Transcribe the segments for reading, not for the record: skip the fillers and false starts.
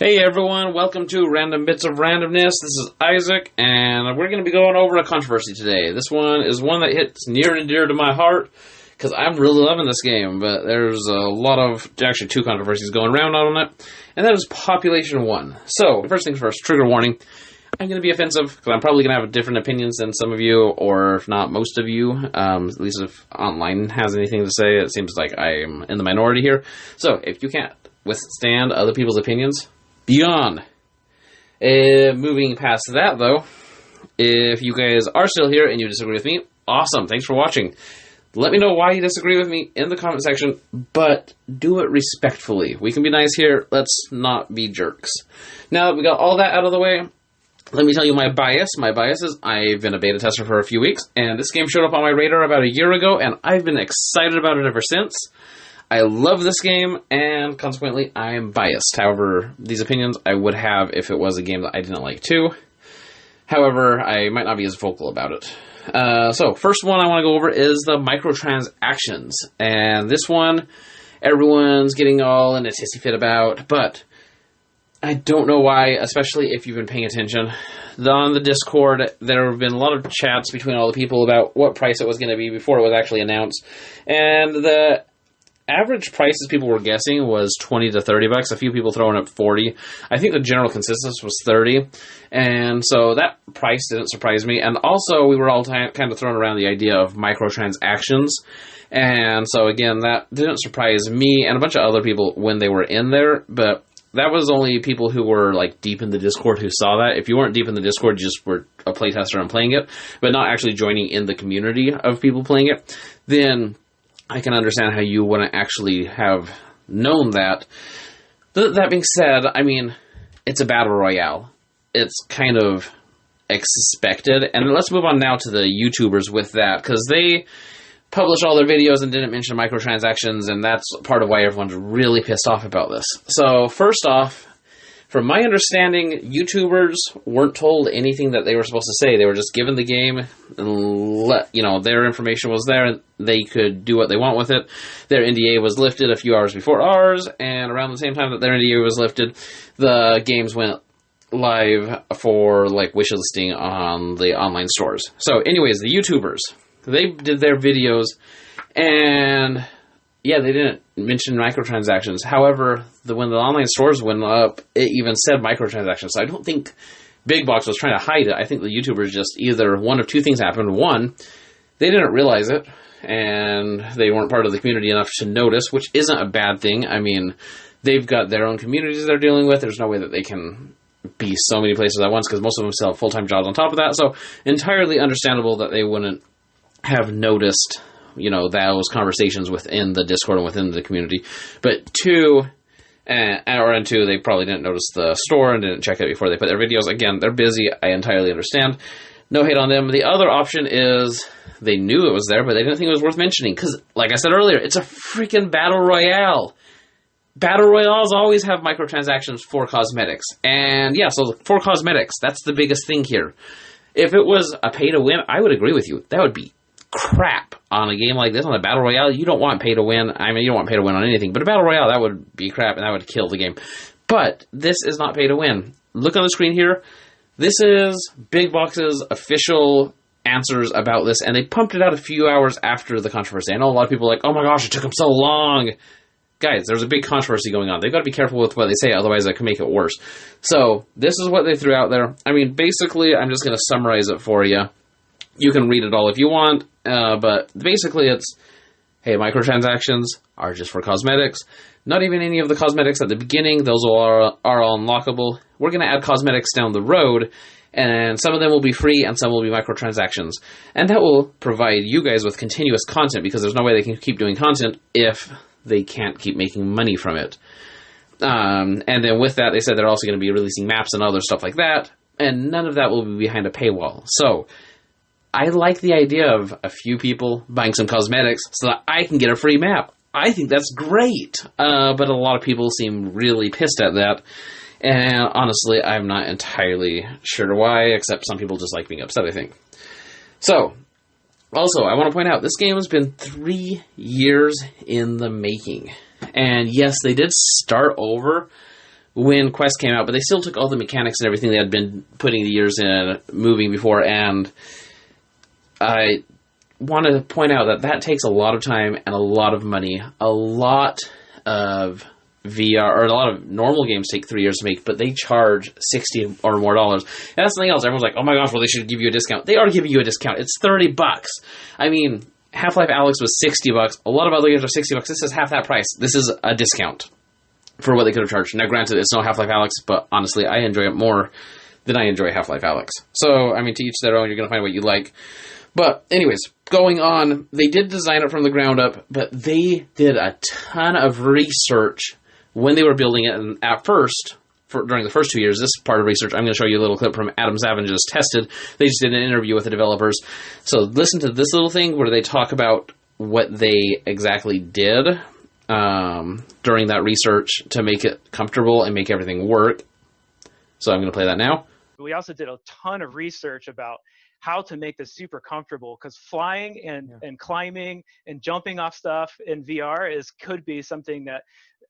Hey everyone, welcome to Random Bits of Randomness. This is Isaac, and we're going to be going over a controversy today. This one is one that hits near and dear to my heart, because I'm really loving this game, but there's a lot of, actually two controversies going around on it, and that is Population 1. So, first things first, trigger warning. I'm going to be offensive, because I'm probably going to have different opinions than some of you, or if not most of you, at least if online has anything to say. It seems like I'm in the minority here. So, if you can't withstand other people's opinions, beyond. Moving past that, though, if you guys are still here and you disagree with me, awesome, thanks for watching. Let me know why you disagree with me in the comment section, but do it respectfully. We can be nice here, let's not be jerks. Now that we got all that out of the way, let me tell you my bias. My bias is I've been a beta tester for a few weeks, and this game showed up on my radar about a year ago, and I've been excited about it ever since. I love this game, and consequently, I am biased. However, these opinions I would have if it was a game that I didn't like too. However, I might not be as vocal about it. So, first one I want to go over is the microtransactions. And this one, everyone's getting all in a tissy fit about, but I don't know why, especially if you've been paying attention. On the Discord, there have been a lot of chats between all the people about what price it was going to be before it was actually announced. And the average prices people were guessing was $20 to $30. A few people throwing up 40. I think the general consensus was 30. And so that price didn't surprise me. And also, we were all kind of throwing around the idea of microtransactions. And so, again, that didn't surprise me and a bunch of other people when they were in there. But that was only people who were, like, deep in the Discord who saw that. If you weren't deep in the Discord, you just were a playtester and playing it, but not actually joining in the community of people playing it, then I can understand how you wouldn't actually have known that. That being said, I mean, it's a battle royale. It's kind of expected. And let's move on now to the YouTubers with that, because they published all their videos and didn't mention microtransactions, and that's part of why everyone's really pissed off about this. So, first off, from my understanding, YouTubers weren't told anything that they were supposed to say. They were just given the game and their information was there and they could do what they want with it. Their NDA was lifted a few hours before ours, and around the same time that their NDA was lifted, the games went live for wishlisting on the online stores. So anyways, the YouTubers, they did their videos, and yeah, they didn't mention microtransactions. However, when the online stores went up, it even said microtransactions. So I don't think Big Box was trying to hide it. I think the YouTubers just either one of two things happened. One, they didn't realize it, and they weren't part of the community enough to notice, which isn't a bad thing. I mean, they've got their own communities they're dealing with. There's no way that they can be so many places at once, because most of them still have full-time jobs on top of that. So entirely understandable that they wouldn't have noticed those conversations within the Discord and within the community. But two, they probably didn't notice the store and didn't check it before they put their videos. Again, they're busy. I entirely understand. No hate on them. The other option is they knew it was there, but they didn't think it was worth mentioning. Because, like I said earlier, it's a freaking battle royale. Battle royales always have microtransactions for cosmetics. And yeah, so for cosmetics, that's the biggest thing here. If it was a pay to win, I would agree with you. That would be crap on a game like this, on a battle royale. You don't want pay to win. I mean, you don't want pay to win on anything, but a battle royale, that would be crap, and that would kill the game. But this is not pay to win. Look on the screen here. This is Big Box's official answers about this, and they pumped it out a few hours after the controversy. I know a lot of people are like, oh my gosh, it took them so long. Guys, there's a big controversy going on. They've got to be careful with what they say, otherwise that can make it worse. So, this is what they threw out there. I mean, basically, I'm just going to summarize it for you. You can read it all if you want, but basically it's, hey, microtransactions are just for cosmetics. Not even any of the cosmetics at the beginning. Those are all unlockable. We're going to add cosmetics down the road, and some of them will be free and some will be microtransactions. And that will provide you guys with continuous content, because there's no way they can keep doing content if they can't keep making money from it. And then with that, they said they're also going to be releasing maps and other stuff like that, and none of that will be behind a paywall. So I like the idea of a few people buying some cosmetics so that I can get a free map. I think that's great. But a lot of people seem really pissed at that. And honestly, I'm not entirely sure why, except some people just like being upset, I think. So, also, I want to point out, this game has been 3 years in the making. And yes, they did start over, when Quest came out, but they still took all the mechanics and everything they had been putting the years in moving before, and I want to point out that that takes a lot of time and a lot of money. A lot of VR, or a lot of normal games take 3 years to make, but they charge $60 or more. And that's something else. Everyone's like, oh my gosh, well, they should give you a discount. They are giving you a discount. It's $30. I mean, Half-Life Alyx was $60. A lot of other games are $60. This is half that price. This is a discount for what they could have charged. Now, granted, it's no Half-Life Alyx, but honestly, I enjoy it more than I enjoy Half-Life Alyx. So, I mean, to each their own, you're going to find what you like. But, anyways, going on, they did design it from the ground up, but they did a ton of research when they were building it. And at first, during the first 2 years, this part of research, I'm going to show you a little clip from Adam Savage's Tested. They just did an interview with the developers. So listen to this little thing where they talk about what they exactly did during that research to make it comfortable and make everything work. So I'm going to play that now. We also did a ton of research about how to make this super comfortable, because flying and climbing and jumping off stuff in VR could be something that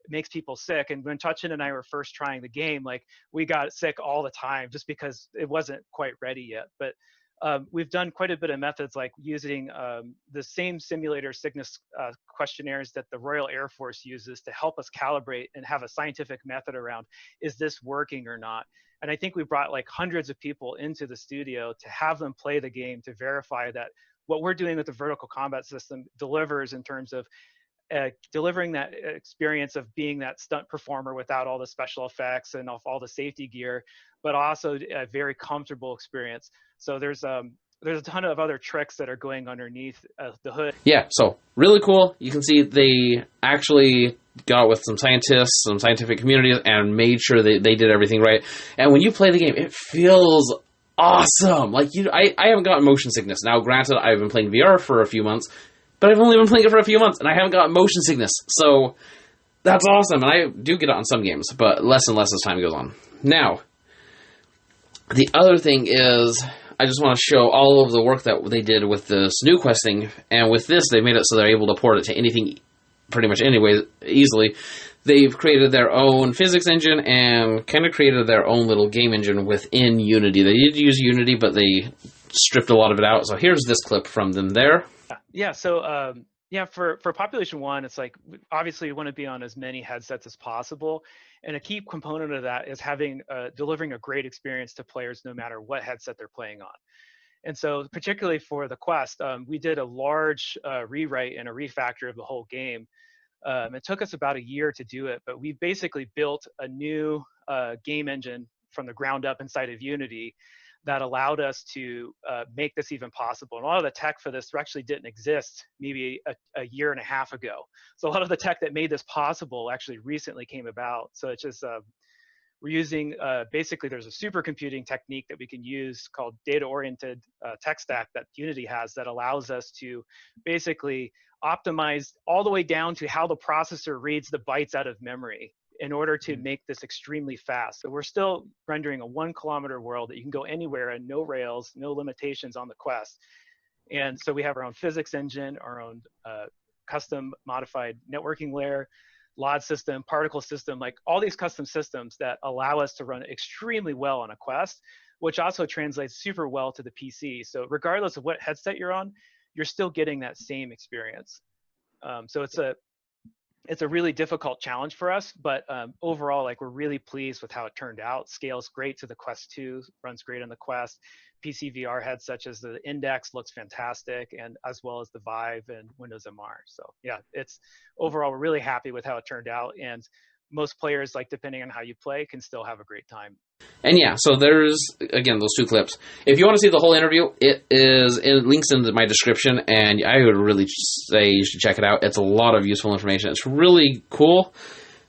makes people sick. And when Touchin and I were first trying the game, like, we got sick all the time just because it wasn't quite ready yet. But we've done quite a bit of methods, like using the same simulator sickness questionnaires that the Royal Air Force uses to help us calibrate and have a scientific method around, is this working or not? And I think we brought like hundreds of people into the studio to have them play the game to verify that what we're doing with the vertical combat system delivers in terms of delivering that experience of being that stunt performer without all the special effects and all the safety gear, but also a very comfortable experience. So there's a ton of other tricks that are going underneath the hood. Yeah, so really cool. You can see they actually got with some scientists, some scientific communities, and made sure they did everything right. And when you play the game, it feels awesome. Like, I haven't gotten motion sickness. Now, granted, I've been playing VR for a few months, but I've only been playing it for a few months, and I haven't got motion sickness. So that's awesome. And I do get it on some games, but less and less as time goes on. Now, the other thing is, I just want to show all of the work that they did with this new Quest thing. And with this, they made it so they're able to port it to anything pretty much anyway, easily. They've created their own physics engine and kind of created their own little game engine within Unity. They did use Unity, but they stripped a lot of it out. So here's this clip from them there. Yeah, so for Population 1, it's like, obviously you want to be on as many headsets as possible. And a key component of that is delivering a great experience to players no matter what headset they're playing on. And so particularly for the Quest, we did a large rewrite and a refactor of the whole game. It took us about a year to do it, but we basically built a new game engine from the ground up inside of Unity that allowed us to make this even possible. And a lot of the tech for this actually didn't exist maybe a year and a half ago. So a lot of the tech that made this possible actually recently came about. So it's just, we're using, basically there's a supercomputing technique that we can use called data-oriented tech stack that Unity has that allows us to basically optimize all the way down to how the processor reads the bytes out of memory in order to make this extremely fast. So we're still rendering a 1 kilometer world that you can go anywhere and no rails, no limitations on the Quest. And so we have our own physics engine, our own custom modified networking layer, LOD system, particle system, like all these custom systems that allow us to run extremely well on a Quest, which also translates super well to the PC. So regardless of what headset you're on, you're still getting that same experience. So it's a really difficult challenge for us, but overall, like, we're really pleased with how it turned out. Scales great to the Quest 2, runs great on the Quest. PC VR heads such as the Index looks fantastic, and as well as the Vive and Windows MR. So yeah, it's overall, we're really happy with how it turned out, and most players, like, depending on how you play, can still have a great time. And yeah, so there's, again, those 2 clips. If you want to see the whole interview, it links into my description, and I would really say you should check it out. It's a lot of useful information. It's really cool,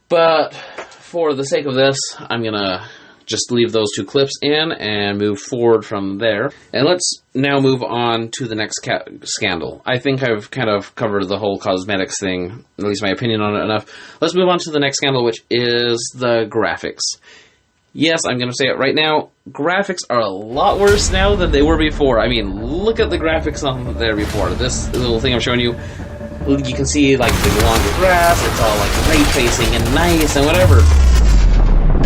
but for the sake of this, I'm going to just leave those 2 clips in and move forward from there. And let's now move on to the next scandal. I think I've kind of covered the whole cosmetics thing, at least my opinion on it enough. Let's move on to the next scandal, which is the graphics. Yes, I'm going to say it right now, graphics are a lot worse now than they were before. I mean, look at the graphics on there before. This little thing I'm showing you, you can see, like, the longer grass, it's all, like, ray tracing and nice and whatever.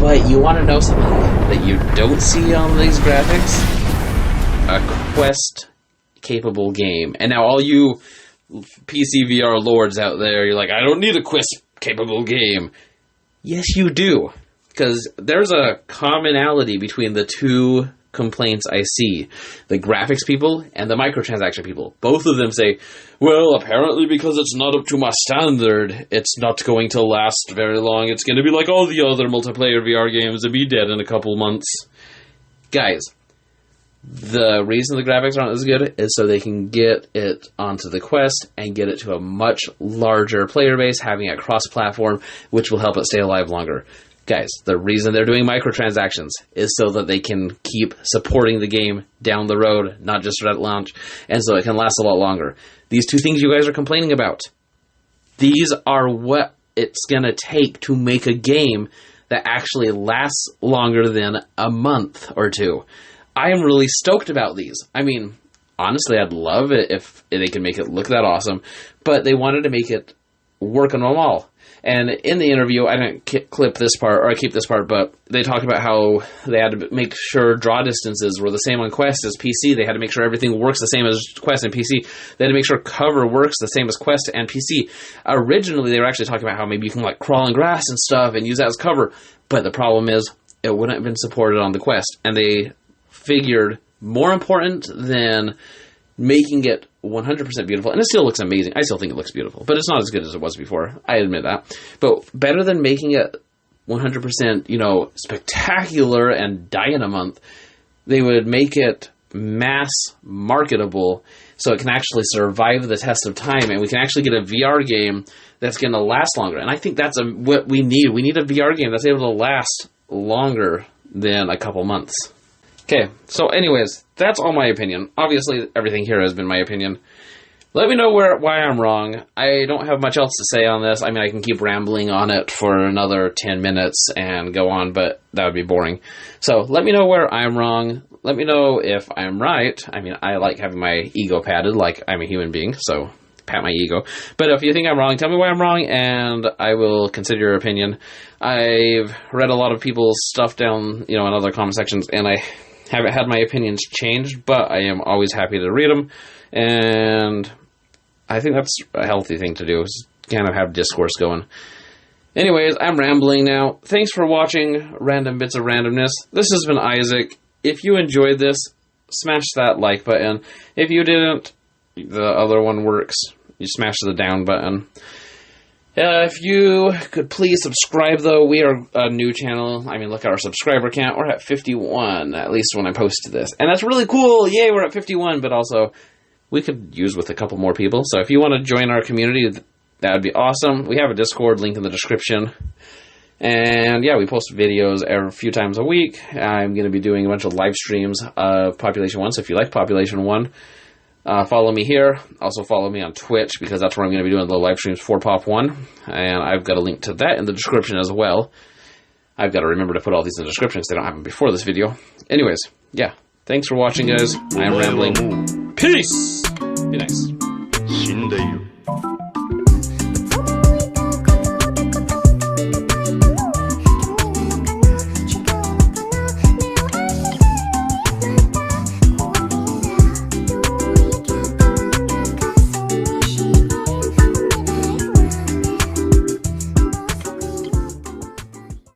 But you want to know something that you don't see on these graphics? A Quest-capable game. And now all you PC VR lords out there, you're like, I don't need a Quest-capable game. Yes, you do. Because there's a commonality between the two complaints I see. The graphics people and the microtransaction people. Both of them say, well, apparently because it's not up to my standard, it's not going to last very long. It's going to be like all the other multiplayer VR games and be dead in a couple months. Guys, the reason the graphics aren't as good is so they can get it onto the Quest and get it to a much larger player base, having it cross-platform, which will help it stay alive longer. Guys, the reason they're doing microtransactions is so that they can keep supporting the game down the road, not just at launch, and so it can last a lot longer. These two things you guys are complaining about, these are what it's going to take to make a game that actually lasts longer than a month or two. I am really stoked about these. I mean, honestly, I'd love it if they could make it look that awesome, but they wanted to make it work on them all. And in the interview, I didn't clip this part, or I keep this part, but they talked about how they had to make sure draw distances were the same on Quest as PC. They had to make sure everything works the same as Quest and PC. They had to make sure cover works the same as Quest and PC. Originally, they were actually talking about how maybe you can like crawl in grass and stuff and use that as cover. But the problem is, it wouldn't have been supported on the Quest. And they figured more important than making it 100% beautiful, and it still looks amazing. I still think it looks beautiful, but it's not as good as it was before. I admit that. But better than making it 100%, spectacular and die in a month, they would make it mass marketable so it can actually survive the test of time, and we can actually get a VR game that's going to last longer. And I think that's what we need. We need a VR game that's able to last longer than a couple months. Okay, so anyways, that's all my opinion. Obviously, everything here has been my opinion. Let me know why I'm wrong. I don't have much else to say on this. I mean, I can keep rambling on it for another 10 minutes and go on, but that would be boring. So let me know where I'm wrong. Let me know if I'm right. I mean, I like having my ego patted like I'm a human being, so pat my ego. But if you think I'm wrong, tell me why I'm wrong, and I will consider your opinion. I've read a lot of people's stuff down, in other comment sections, and I haven't had my opinions changed, but I am always happy to read them, and I think that's a healthy thing to do, is kind of have discourse going. Anyways, I'm rambling now. Thanks for watching Random Bits of Randomness. This has been Isaac. If you enjoyed this, smash that like button. If you didn't, the other one works. You smash the down button. If you could please subscribe, though. We are a new channel. I mean, look at our subscriber count. We're at 51, at least when I posted this. And that's really cool. Yay, we're at 51. But also, we could use with a couple more people. So if you want to join our community, that would be awesome. We have a Discord link in the description. And yeah, we post videos a few times a week. I'm going to be doing a bunch of live streams of Population 1. So if you like Population 1, follow me here. Also follow me on Twitch, because that's where I'm going to be doing the live streams for Pop 1. And I've got a link to that in the description as well. I've got to remember to put all these in the description because they don't have them before this video. Anyways, yeah. Thanks for watching, guys. I am rambling. Peace! Be nice.